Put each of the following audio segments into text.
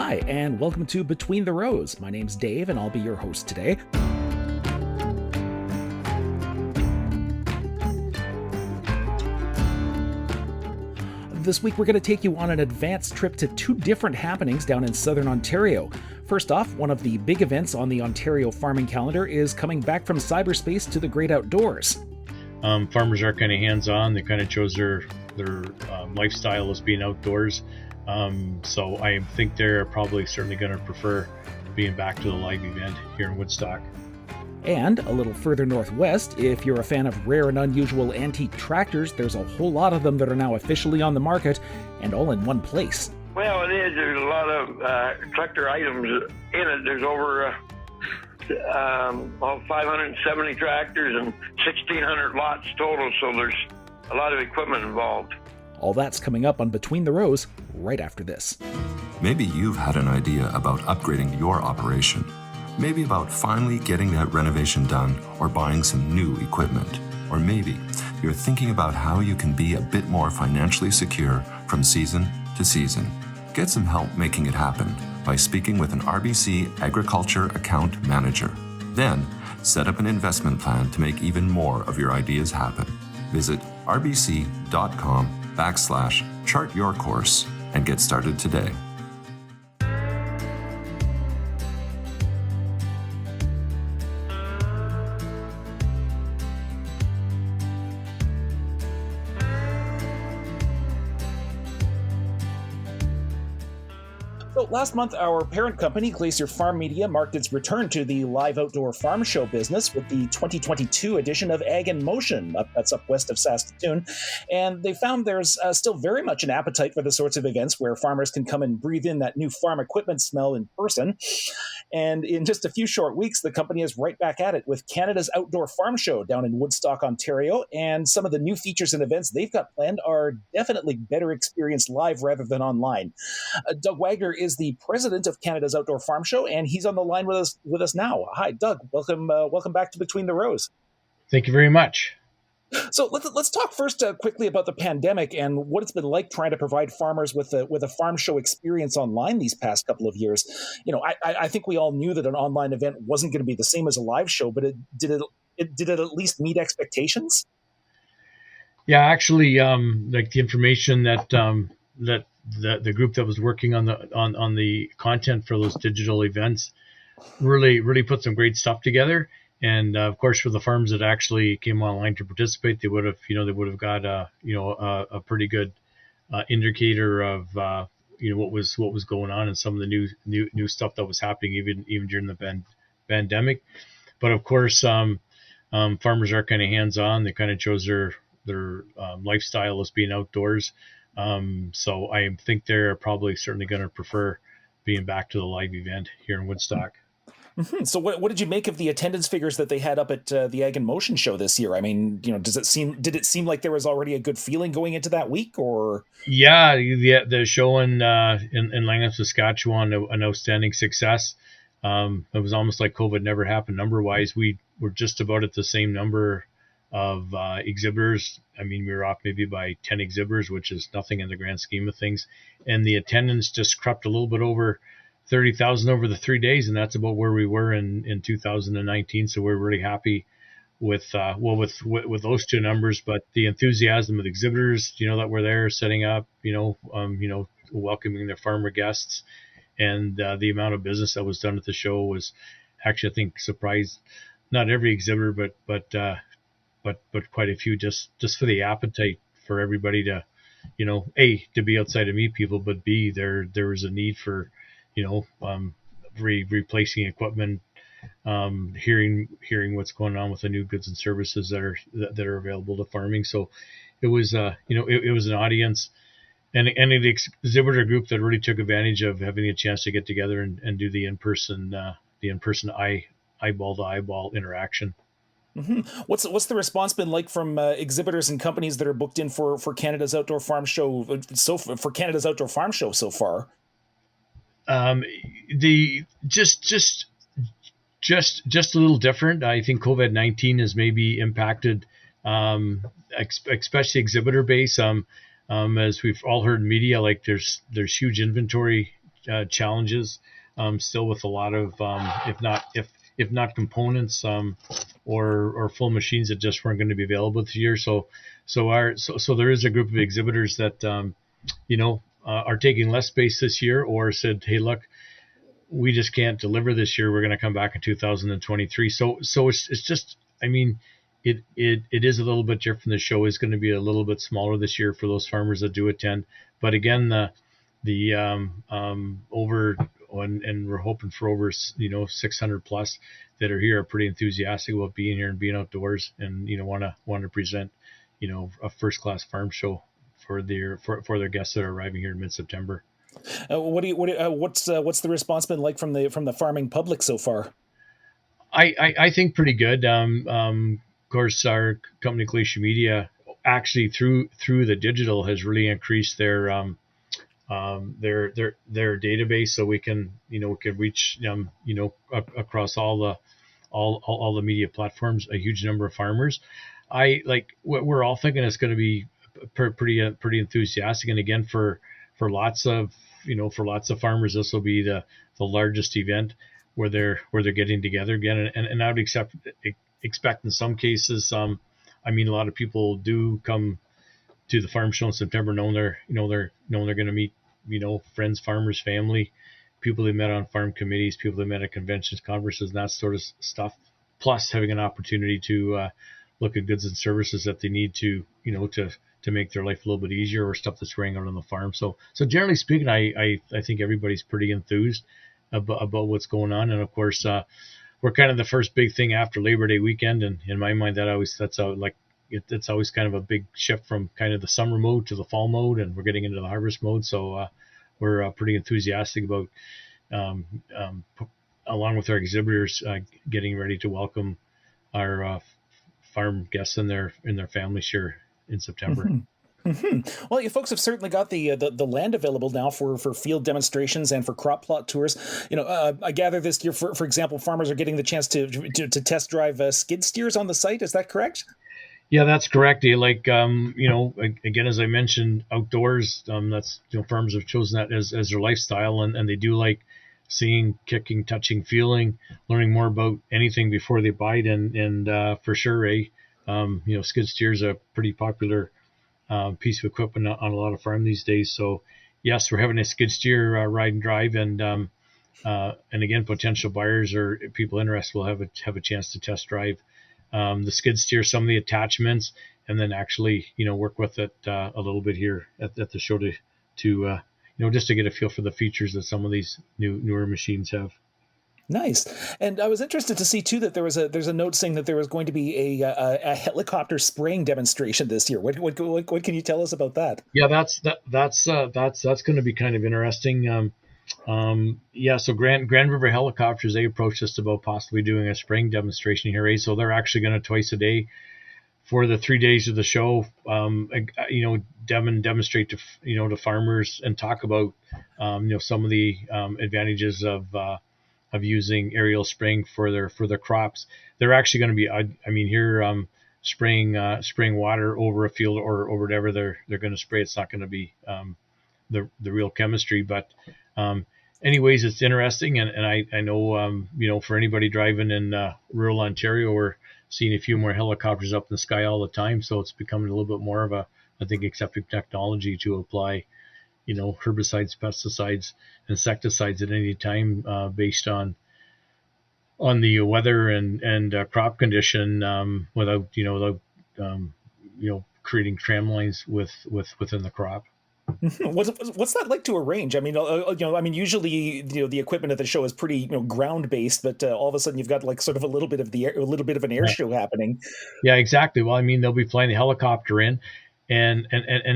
Hi, and welcome to Between the Rows. My name's Dave, and I'll be your host today. This week, we're going to take you on an advanced trip to two different happenings down in southern Ontario. First off, one of the big events on the Ontario farming calendar is coming back from cyberspace to the great outdoors. Farmers are kind of hands-on. They kind of chose their lifestyle as being outdoors. So I think they're probably certainly going to prefer being back to the live event here in Woodstock. And a little further northwest, if you're a fan of rare and unusual antique tractors, there's a whole lot of them that are now officially on the market and all in one place. Well, it is. There's a lot of tractor items in it. There's over 570 tractors and 1,600 lots total, so there's a lot of equipment involved. All that's coming up on Between the Rows right after this. Maybe you've had an idea about upgrading your operation. Maybe about finally getting that renovation done or buying some new equipment. Or maybe you're thinking about how you can be a bit more financially secure from season to season. Get some help making it happen by speaking with an RBC Agriculture Account Manager. Then, set up an investment plan to make even more of your ideas happen. Visit rbc.com/chart-your-course and get started today. So last month, our parent company, Glacier FarmMedia, marked its return to the live outdoor farm show business with the 2022 edition of Ag in Motion. That's up west of Saskatoon. And they found there's still very much an appetite for the sorts of events where farmers can come and breathe in that new farm equipment smell in person. And in just a few short weeks, the company is right back at it with Canada's Outdoor Farm Show down in Woodstock, Ontario. And some of the new features and events they've got planned are definitely better experienced live rather than online. Doug Wagner is the president of Canada's Outdoor Farm Show, and he's on the line with us now. Hi, Doug. Welcome back to Between the Rows. Thank you very much. So let's talk first quickly about the pandemic and what it's been like trying to provide farmers with a farm show experience online these past couple of years. You know, I think we all knew that an online event wasn't going to be the same as a live show, but did it at least meet expectations? Yeah, actually, like the information that the group that was working on the content for those digital events really put some great stuff together. And of course, for the farms that actually came online to participate, they would have got a pretty good indicator of what was going on and some of the new stuff that was happening even during the pandemic. But of course, farmers are kind of hands-on. They kind of chose their lifestyle as being outdoors. So I think they're probably certainly going to prefer being back to the live event here in Woodstock. Mm-hmm. So what did you make of the attendance figures that they had up at the Ag in Motion show this year? I mean, did it seem like there was already a good feeling going into that week, or? Yeah, the show in Langham, Saskatchewan, an outstanding success. It was almost like COVID never happened number-wise. We were just about at the same number of exhibitors. I mean, we were off maybe by 10 exhibitors, which is nothing in the grand scheme of things. And the attendance just crept a little bit over 30,000 over the 3 days, and that's about where we were in 2019. So we're really happy with those two numbers. But the enthusiasm of the exhibitors, that were there setting up, welcoming their farmer guests, and the amount of business that was done at the show was actually, I think, surprised not every exhibitor, but quite a few, just for the appetite for everybody to, A, to be outside and meet people, but B, there was a need for, replacing equipment, hearing what's going on with the new goods and services that are available to farming. So it was, it was an audience and an exhibitor group that really took advantage of having a chance to get together and do the in-person eyeball to eyeball interaction. Mm-hmm. What's the response been like from exhibitors and companies that are booked in for Canada's Outdoor Farm Show so far? Just a little different. I think COVID-19 has maybe impacted, especially exhibitor base. As we've all heard in media, like there's huge inventory challenges still with a lot of if not components or full machines that just weren't going to be available this year. So there is a group of exhibitors that are taking less space this year, or said, hey, look, we just can't deliver this year. We're going to come back in 2023. So it's just, I mean, it is a little bit different. The show is going to be a little bit smaller this year for those farmers that do attend. But again, the over and we're hoping for over 600 plus that are here are pretty enthusiastic about being here and being outdoors, and want to present a first class farm show for their guests that are arriving here in mid-September. What's the response been like from the farming public so far? I think pretty good. Of course, our company Glacier Media actually through the digital has really increased their database, so we can reach across all the media platforms a huge number of farmers. We're all thinking it's going to be pretty enthusiastic, and again for lots of farmers, this will be the largest event where they're getting together again, and I would expect in some cases, a lot of people do come to the farm show in September knowing they're going to meet friends, farmers, family, people they met on farm committees, people they met at conventions, conferences, and that sort of stuff, plus having an opportunity to look at goods and services that they need to make their life a little bit easier, or stuff that's growing out on the farm. So generally speaking, I think everybody's pretty enthused about what's going on. And of course, we're kind of the first big thing after Labor Day weekend. And in my mind, it's always kind of a big shift from kind of the summer mode to the fall mode, and we're getting into the harvest mode. So we're pretty enthusiastic about, along with our exhibitors, getting ready to welcome our farm guests and their families here in September. Mm-hmm. Mm-hmm. Well, you folks have certainly got the land available now for field demonstrations and for crop plot tours. I gather this year, for example, farmers are getting the chance to test drive skid steers on the site. Is that correct? Yeah, that's correct. Again, as I mentioned, outdoors, that's, farmers have chosen that as their lifestyle, and they do like seeing, kicking, touching, feeling, learning more about anything before they buy it. And for sure, skid steers are a pretty popular piece of equipment on a lot of farm these days. So yes, we're having a skid steer ride and drive, and again, potential buyers or people interested will have a chance to test drive the skid steer, some of the attachments, and then actually work with it a little bit here at the show to just to get a feel for the features that some of these newer machines have. Nice. And I was interested to see too that there's a note saying that there was going to be a helicopter spraying demonstration this year. What can you tell us about that? Yeah, that's going to be kind of interesting. So Grand River Helicopters, they approached us about possibly doing a spraying demonstration here. So they're actually going to twice a day for the 3 days of the show, demonstrate to farmers and talk about some of the advantages of using aerial spraying for their crops. They're actually going to be, spraying water over a field or whatever they're going to spray. It's not going to be the real chemistry, but anyways, it's interesting, and I know for anybody driving in rural Ontario, we're seeing a few more helicopters up in the sky all the time, so it's becoming a little bit more of a, I think, accepted technology to apply herbicides, pesticides, insecticides at any time based on the weather and crop condition without creating tram lines within the crop. What's that like to arrange? Usually the equipment at the show is pretty ground based, but all of a sudden you've got like sort of a little bit of an air show happening. Yeah, exactly. Well, they'll be flying the helicopter in, and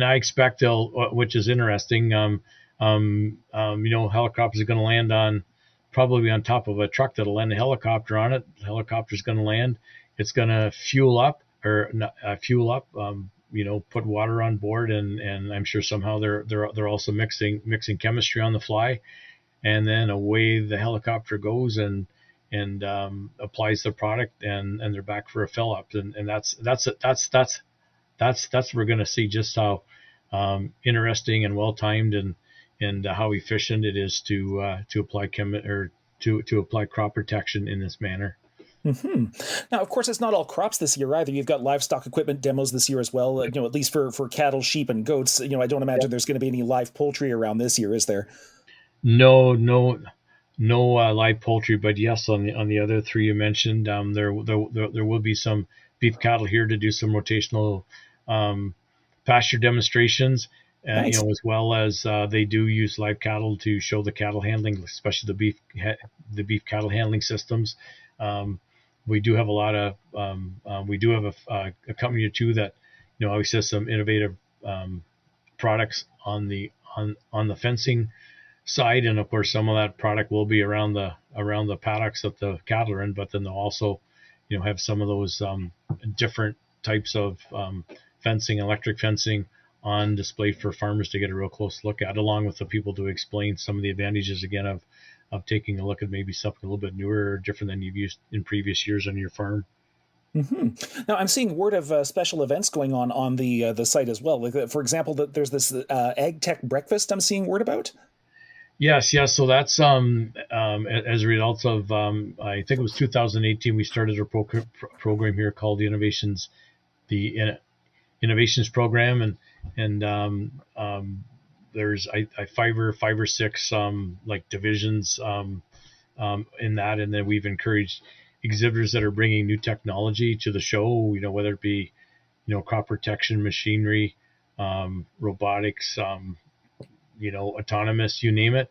I expect which is interesting. Helicopters are going to land probably on top of a truck that'll land a helicopter on it. The helicopter's going to land. It's going to fuel up, put water on board, and I'm sure somehow they're also mixing chemistry on the fly, and then away the helicopter goes and applies the product, and they're back for a fill up, and that's we're going to see just how interesting and well timed and and how efficient it is to apply to apply crop protection in this manner. Mm-hmm. Now, of course, it's not all crops this year either. You've got livestock equipment demos this year as well. At least for cattle, sheep, and goats. I don't imagine there's going to be any live poultry around this year, is there? No live poultry, but yes, on the other three you mentioned, there will be some beef cattle here to do some rotational pasture demonstrations. Nice. As well as they do use live cattle to show the cattle handling, especially the beef cattle handling systems. We do have a lot of we do have a company or two that obviously has some innovative products on the fencing side, and of course some of that product will be around the paddocks that the cattle are in, but then they'll also have some of those different types of fencing, electric fencing, on display for farmers to get a real close look at, along with the people to explain some of the advantages again of taking a look at maybe something a little bit newer or different than you've used in previous years on your farm. Mm-hmm. Now, I'm seeing word of special events going on the site as well. Like, for example, there's this Ag Tech breakfast I'm seeing word about. Yes. So that's as a result of I think it was 2018 we started a program here called the Innovations Program, and there's five or six like divisions in that, and then we've encouraged exhibitors that are bringing new technology to the show, whether it be crop protection machinery, robotics, autonomous, you name it.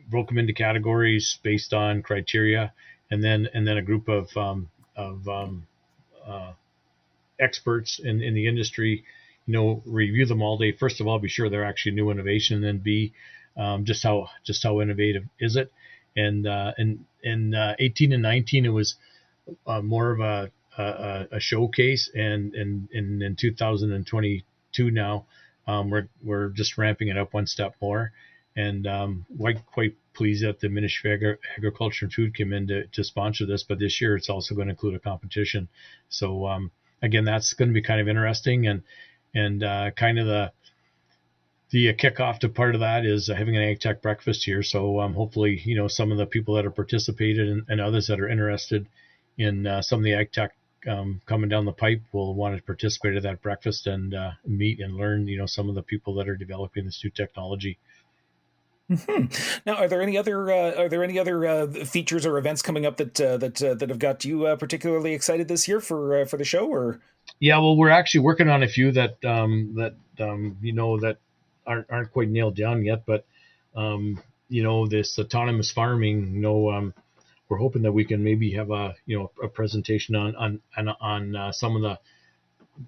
Broke them into categories based on criteria, and then a group of experts in the industry, review them all day. First of all, be sure they're actually new innovation, and then B, just how innovative is it. And in 18 and 19, it was more of a showcase, and in 2022 now, we're just ramping it up one step more, and quite pleased that the Ministry of Agriculture and Food came in to sponsor this. But this year, it's also going to include a competition. So again, that's going to be kind of interesting, and kind of the kickoff to part of that is having an Ag Tech breakfast here. So hopefully, some of the people that have participated and others that are interested in some of the Ag Tech coming down the pipe will want to participate at that breakfast and meet and learn, some of the people that are developing this new technology. Mm-hmm. Now, are there any other features or events coming up that have got you particularly excited this year for the show? Or yeah, well, we're actually working on a few that that aren't quite nailed down yet, but this autonomous farming, we're hoping that we can maybe have a presentation on some of the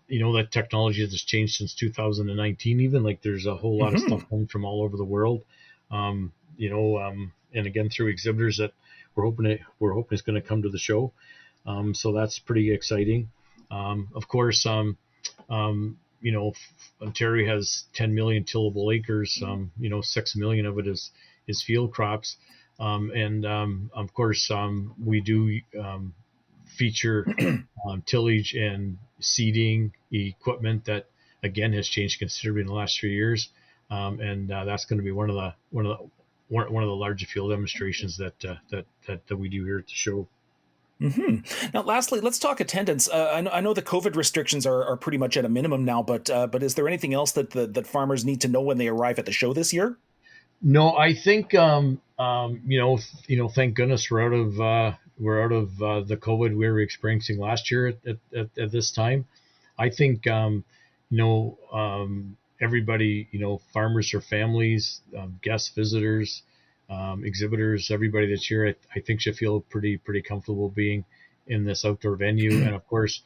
that technology that's changed since 2019. Even like there's a whole lot of stuff coming from all over the world. And again through exhibitors that we're hoping is going to come to the show. So that's pretty exciting. Of course, Ontario has 10 million tillable acres. 6 million of it is field crops. And of course, we do feature tillage and seeding equipment that again has changed considerably in the last 3 years. And that's going to be one of the larger field demonstrations that we do here at the show. Mm-hmm. Now, lastly, let's talk attendance. I know the COVID restrictions are pretty much at a minimum now, but is there anything else that farmers need to know when they arrive at the show this year? No, I think thank goodness we're out of the COVID we were experiencing last year at this time. I think everybody, farmers or families, guests, visitors, exhibitors, everybody that's here, I think should feel pretty comfortable being in this outdoor venue. And of course,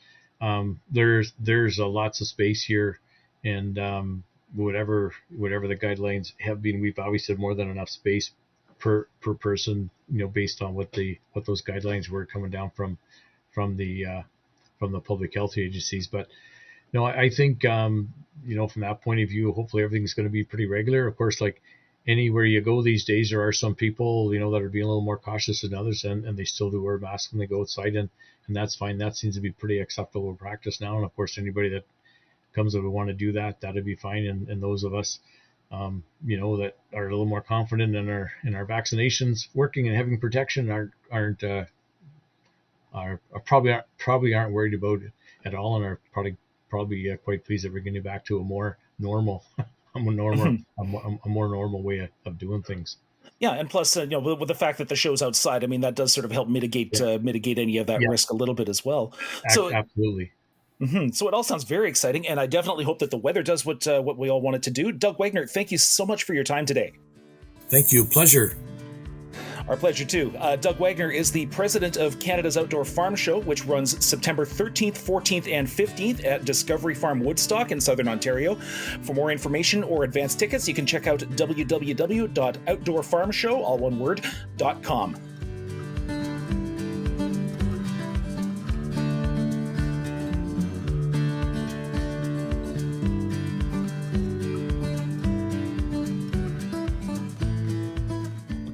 there's lots of space here, and whatever the guidelines have been, we've obviously had more than enough space per person, based on what those guidelines were coming down from the public health agencies. But no, I think from that point of view, hopefully everything's going to be pretty regular. Of course, like anywhere you go these days, there are some people, that are being a little more cautious than others, and they still do wear masks when they go outside, and that's fine. That seems to be pretty acceptable practice now. And of course, anybody that comes that would want to do that, that'd be fine. And those of us that are a little more confident in our vaccinations working and having protection aren't probably aren't worried about it at all, and are probably quite pleased that we're getting back to a more normal a more normal way of doing things. Yeah, and plus, with the fact that the show's outside, I mean, that does sort of help mitigate any of that risk a little bit as well. So Absolutely. So it all sounds very exciting, and I definitely hope that the weather does what we all want it to do. Doug Wagner, thank you so much for your time today. Thank you. Pleasure. Our pleasure, too. Doug Wagner is the president of Canada's Outdoor Farm Show, which runs September 13th, 14th, and 15th at Discovery Farm Woodstock in Southern Ontario. For more information or advance tickets, you can check out www.outdoorfarmshow.com.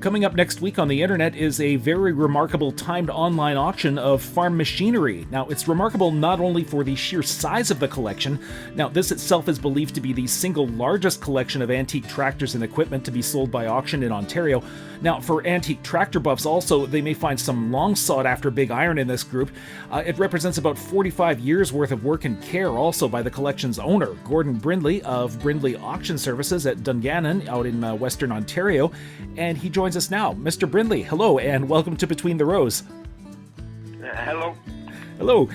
Coming up next week on the internet is a very remarkable timed online auction of farm machinery. Now, it's remarkable not only for the sheer size of the collection. Now, this itself is believed to be the single largest collection of antique tractors and equipment to be sold by auction in Ontario. Now, for antique tractor buffs also, they may find some long sought after big iron in this group. It represents about 45 years worth of work and care also by the collection's owner, Gordon Brindley of Brindley Auction Services at Dungannon out in Western Ontario. And he joins us now. Mr. Brindley, hello, and welcome to Between the Rows. Hello. Hello.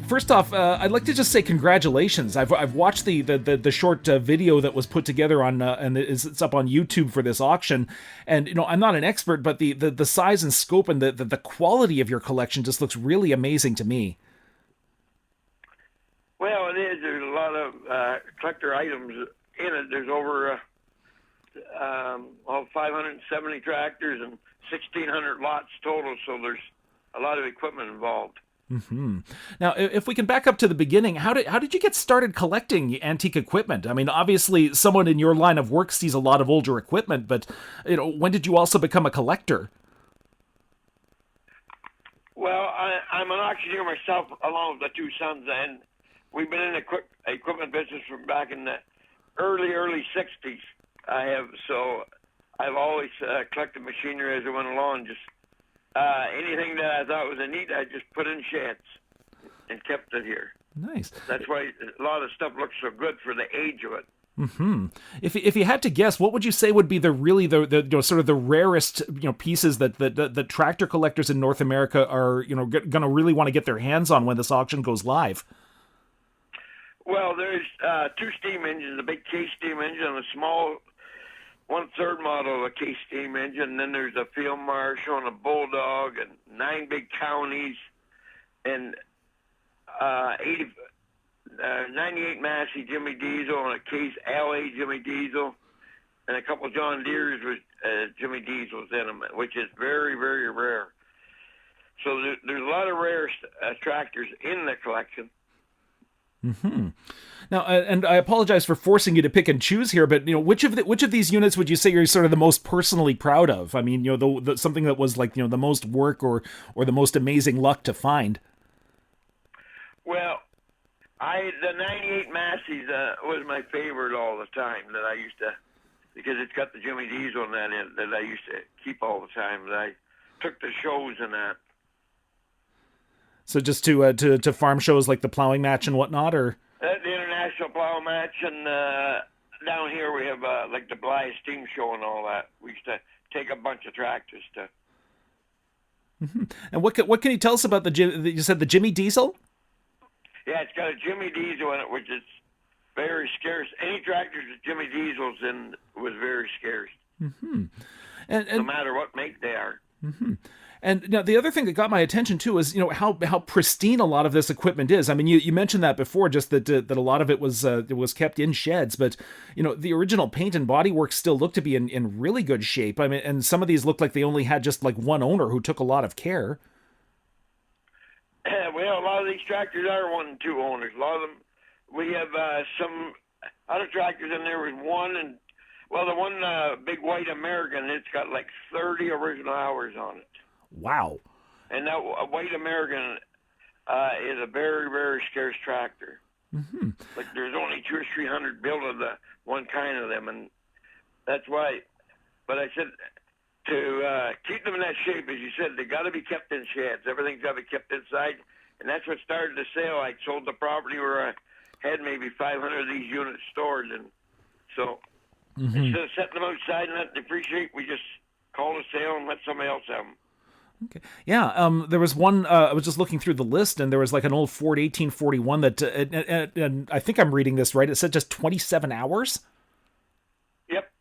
First off, I'd like to just say congratulations. I've watched the short video that was put together on and it's up on YouTube for this auction. And I'm not an expert, but the size and scope and the quality of your collection just looks really amazing to me. Well, it is. There's a lot of collector items in it. There's over 570 tractors and 1,600 lots total. So there's a lot of equipment involved. Mm-hmm. Now, if we can back up to the beginning, how did you get started collecting antique equipment? I mean, obviously, someone in your line of work sees a lot of older equipment, but when did you also become a collector? Well, I'm an auctioneer myself, along with the two sons, and we've been in the equipment business from back in the early '60s. I've always collected machinery as I went along. Just anything that I thought was a need, I just put in sheds and kept it here. Nice. That's why a lot of stuff looks so good for the age of it. Mm-hmm. If you had to guess, what would you say would be the sort of the rarest pieces that tractor collectors in North America are going to really want to get their hands on when this auction goes live? Well, there's two steam engines, a big case steam engine and a small 1/3 model of a case steam engine. And then there's a field marshal and a bulldog and 9 big counties and 98 Massey Jimmy Diesel and a case LA Jimmy Diesel and a couple John Deere's with Jimmy Diesels in them, which is very, very rare. So there's a lot of rare tractors in the collection. Mm-hmm. Now, and I apologize for forcing you to pick and choose here, but which of these units would you say you're sort of the most personally proud of? I mean, the something that was like the most work or the most amazing luck to find. Well, the 98 Massey's was my favorite all the time that I used to, because it's got the Jimmy Diesel in that I used to keep all the time. That I took the shows and that. So just to farm shows like the plowing match and whatnot, or the International Plow Match, and down here we have like the Blythe Steam Show and all that. We used to take a bunch of tractors to. Mm-hmm. And what can you tell us about you said the Jimmy Diesel? Yeah, it's got a Jimmy Diesel in it, which is very scarce. Any tractors with Jimmy Diesels in was very scarce. Mm-hmm. And no matter what make they are. Mm-hmm. And now the other thing that got my attention too is how pristine a lot of this equipment is. I mean, you mentioned that before, just that a lot of it was kept in sheds, but the original paint and bodywork still look to be in really good shape. I mean, and some of these look like they only had just like one owner who took a lot of care. Well, a lot of these tractors are 1 and 2 owners. A lot of them, we have some other tractors in there with one, and well, the one big white American, it's got like 30 original hours on it. Wow. And that white American is a very, very scarce tractor. Mm-hmm. Like there's only 200 or 300 built of the one kind of them, and That's why. But I said to keep them in that shape, as you said, they got to be kept in sheds. Everything's got to be kept inside, and that's what started the sale. I sold the property where I had maybe 500 of these units stored, and so instead of setting them outside and letting them depreciate, we just called a sale and let somebody else have them. Okay. Yeah. There was one. I was just looking through the list, and there was like an old Ford 1841 that, and I think I'm reading this right. It said just 27 hours. Yep.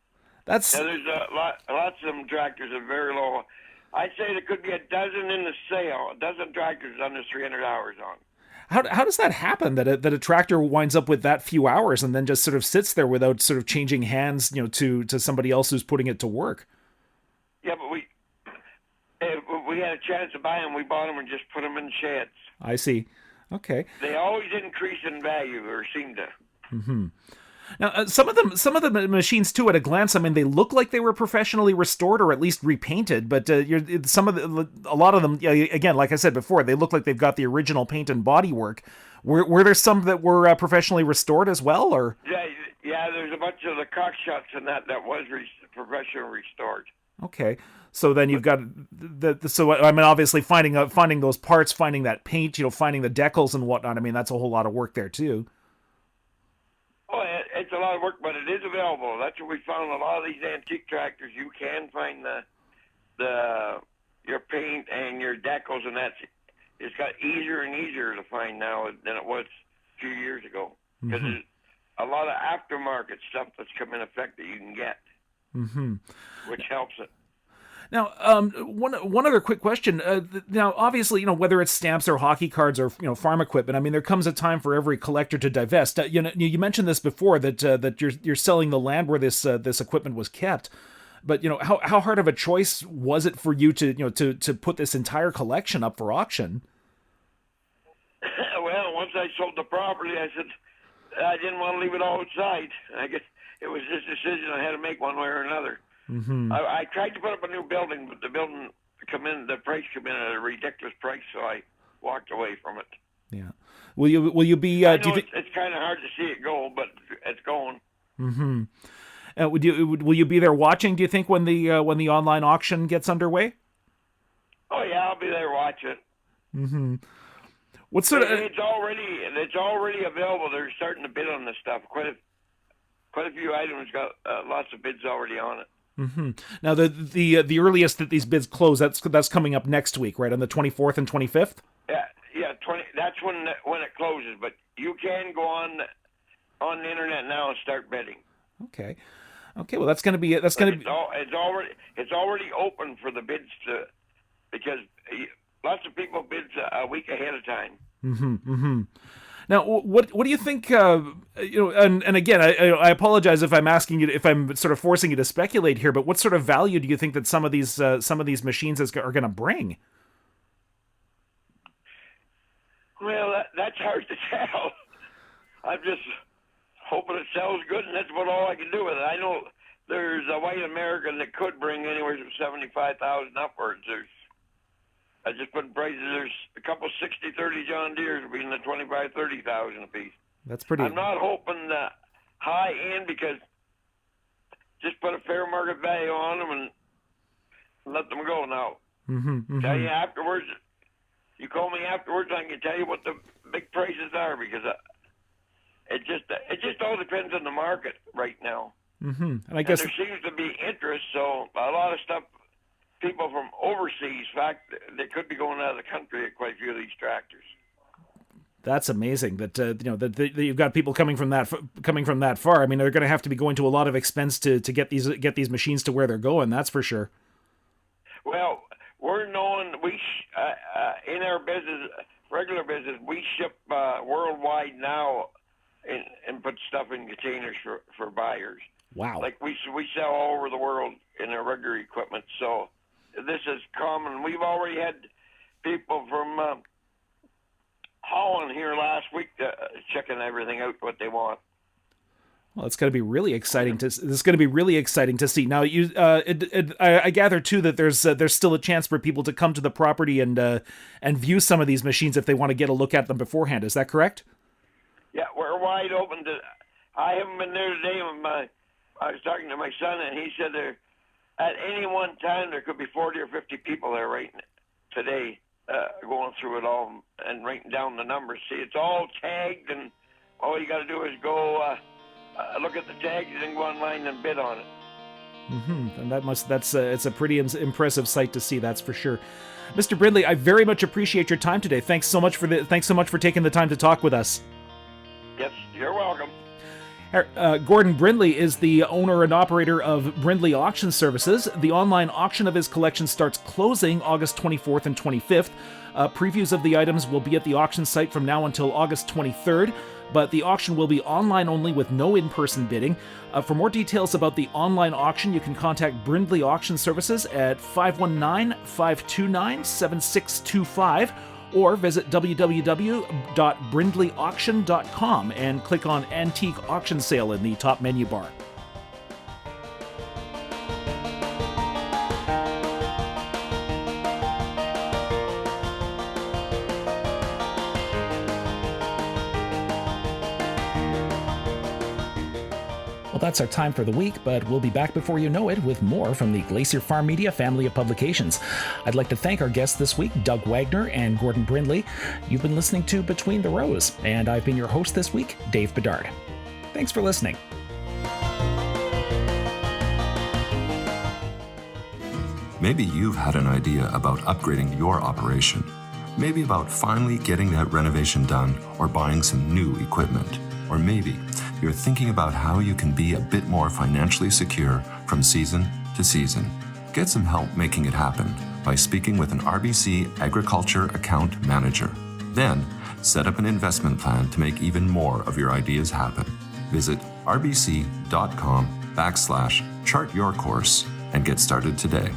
That's. Yeah, there's lots of them tractors are very low. I'd say there could be a dozen in the sale. A dozen tractors under 300 hours on. How does that happen? That a tractor winds up with that few hours and then just sort of sits there without sort of changing hands, to somebody else who's putting it to work. Yeah, but we had a chance to buy them. We bought them and just put them in sheds. I see. Okay. They always increase in value, or seem to. Mm-hmm. Now, some of the machines too, at a glance, I mean, they look like they were professionally restored or at least repainted. But a lot of them, again, like I said before, they look like they've got the original paint and bodywork. Were there some that were professionally restored as well, or? Yeah. There's a bunch of the cock shots and that was professionally restored. Okay. So then you've got so I mean, obviously finding those parts, finding that paint, finding the decals and whatnot. I mean, that's a whole lot of work there too. Oh, it's a lot of work, but it is available. That's what we found. A lot of these antique tractors, you can find your paint and your decals, and it's got easier and easier to find now than it was a few years ago, because there's a lot of aftermarket stuff that's come in effect that you can get, which helps it. Now, one other quick question. Now, obviously, whether it's stamps or hockey cards or farm equipment, I mean, there comes a time for every collector to divest. You mentioned this before that you're selling the land where this equipment was kept, but how hard of a choice was it for you to put this entire collection up for auction? Well, once I sold the property, I said I didn't want to leave it all outside. I guess it was this decision I had to make one way or another. I tried to put up a new building, but the price come in at a ridiculous price, so I walked away from it. Yeah. Will you be? I know it's kind of hard to see it go, but it's going. Will you be there watching? Do you think when the online auction gets underway? Oh yeah, I'll be there watching. What sort of? It's already available. They're starting to bid on this stuff. Quite a few items got lots of bids already on it. Now, the earliest that these bids close, that's coming up next week, right, on the 24th and 25th? Yeah, 20. That's when it closes. But you can go on the internet now and start bidding. Okay. Well, that's going to be it's already open for the bids because lots of people bid a week ahead of time. Now, what do you think? And again, I apologize if I'm asking you, if I'm sort of forcing you to speculate here. But what sort of value do you think that some of these machines are going to bring? Well, that's hard to tell. I'm just hoping it sells good, and that's all I can do with it. I know there's a white American that could bring anywhere from $75,000 upwards. I just put in prices. There's a couple 60-30 John Deeres will be in the $25,000-$30,000 a piece. That's pretty. I'm not hoping high end, because just put a fair market value on them and let them go now. Tell you afterwards. You call me afterwards, I can tell you what the big prices are, because it just all depends on the market right now. And I guess there seems to be interest, so a lot of stuff. People from overseas, in fact, they could be going out of the country at quite a few of these tractors. That's amazing that that you've got people coming from that far. I mean, they're going to have to be going to a lot of expense to get these machines to where they're going. That's for sure. Well, we're known. In our business, regular business, we ship worldwide now, and put stuff in containers for buyers. Wow! Like we sell all over the world in our regular equipment, so. This is common. We've already had people from Holland here last week checking everything out, what they want. Well, it's going to be really exciting to see. Now, I gather too that there's still a chance for people to come to the property and view some of these machines if they want to get a look at them beforehand. Is that correct? Yeah, we're wide open. I haven't been there today. I was talking to my son, and he said there, at any one time, there could be 40 or 50 people there right today going through it all and writing down the numbers. See, it's all tagged, and all you got to do is go look at the tags and go online and bid on it. And it's a pretty impressive sight to see, that's for sure. Mr. Brindley, I very much appreciate your time today. Thanks so much for taking the time to talk with us. Yes, you're welcome. Gordon Brindley is the owner and operator of Brindley Auction Services. The online auction of his collection starts closing August 24th and 25th. Previews of the items will be at the auction site from now until August 23rd, but the auction will be online only with no in-person bidding. For more details about the online auction, you can contact Brindley Auction Services at 519-529-7625 or visit www.brindleyauction.com and click on Antique Auction Sale in the top menu bar. Well, that's our time for the week, but we'll be back before you know it with more from the Glacier FarmMedia family of publications. I'd like to thank our guests this week, Doug Wagner and Gordon Brindley. You've been listening to Between the Rows, and I've been your host this week, Dave Bedard. Thanks for listening. Maybe you've had an idea about upgrading your operation. Maybe about finally getting that renovation done or buying some new equipment. Or maybe you're thinking about how you can be a bit more financially secure from season to season. Get some help making it happen by speaking with an RBC Agriculture Account Manager. Then, set up an investment plan to make even more of your ideas happen. Visit rbc.com/chartyourcourse and get started today.